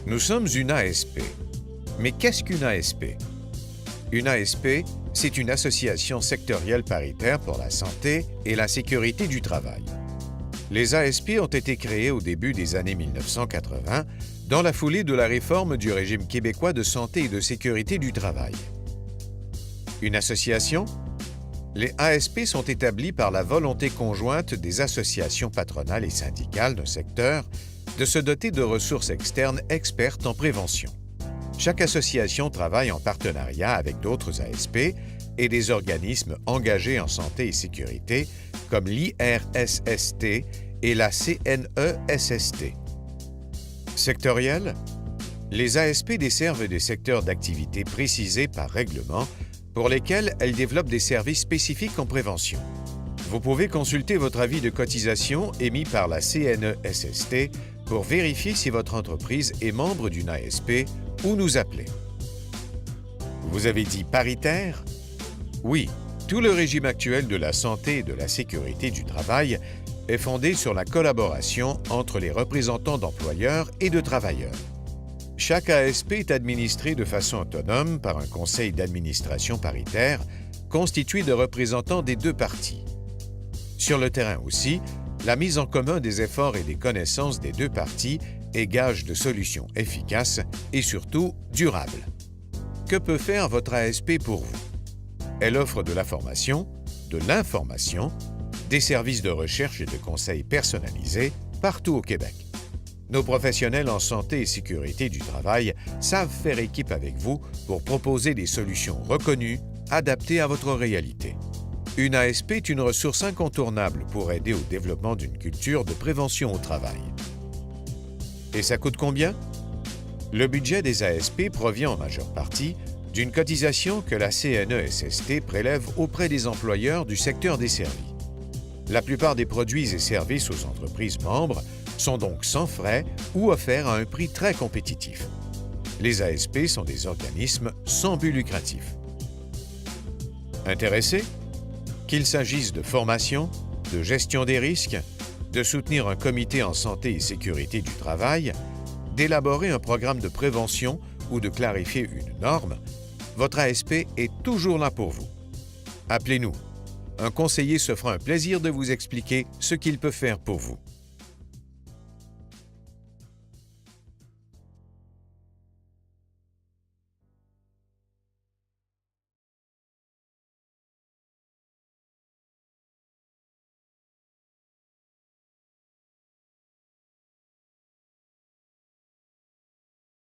Nous sommes une ASP. Mais qu'est-ce qu'une ASP? Une ASP, c'est une association sectorielle paritaire pour la santé et la sécurité du travail. Les ASP ont été créées au début des années 1980 dans la foulée de la réforme du régime québécois de santé et de sécurité du travail. Une association? Les ASP sont établies par la volonté conjointe des associations patronales et syndicales d'un secteur de se doter de ressources externes expertes en prévention. Chaque association travaille en partenariat avec d'autres ASP et des organismes engagés en santé et sécurité comme l'IRSST et la CNESST. Sectoriel? Les ASP desservent des secteurs d'activité précisés par règlement pour lesquels elles développent des services spécifiques en prévention. Vous pouvez consulter votre avis de cotisation émis par la CNESST pour vérifier si votre entreprise est membre d'une ASP ou nous appeler. Vous avez dit paritaire? Oui, tout le régime actuel de la santé et de la sécurité du travail est fondé sur la collaboration entre les représentants d'employeurs et de travailleurs. Chaque ASP est administrée de façon autonome par un conseil d'administration paritaire constitué de représentants des deux parties. Sur le terrain aussi, la mise en commun des efforts et des connaissances des deux parties est gage de solutions efficaces et surtout durables. Que peut faire votre ASP pour vous? Elle offre de la formation, de l'information, des services de recherche et de conseils personnalisés partout au Québec. Nos professionnels en santé et sécurité du travail savent faire équipe avec vous pour proposer des solutions reconnues, adaptées à votre réalité. Une ASP est une ressource incontournable pour aider au développement d'une culture de prévention au travail. Et ça coûte combien? Le budget des ASP provient en majeure partie d'une cotisation que la CNESST prélève auprès des employeurs du secteur desservi. La plupart des produits et services aux entreprises membres sont donc sans frais ou offerts à un prix très compétitif. Les ASP sont des organismes sans but lucratif. Intéressés? Qu'il s'agisse de formation, de gestion des risques, de soutenir un comité en santé et sécurité du travail, d'élaborer un programme de prévention ou de clarifier une norme, votre ASP est toujours là pour vous. Appelez-nous. Un conseiller se fera un plaisir de vous expliquer ce qu'il peut faire pour vous.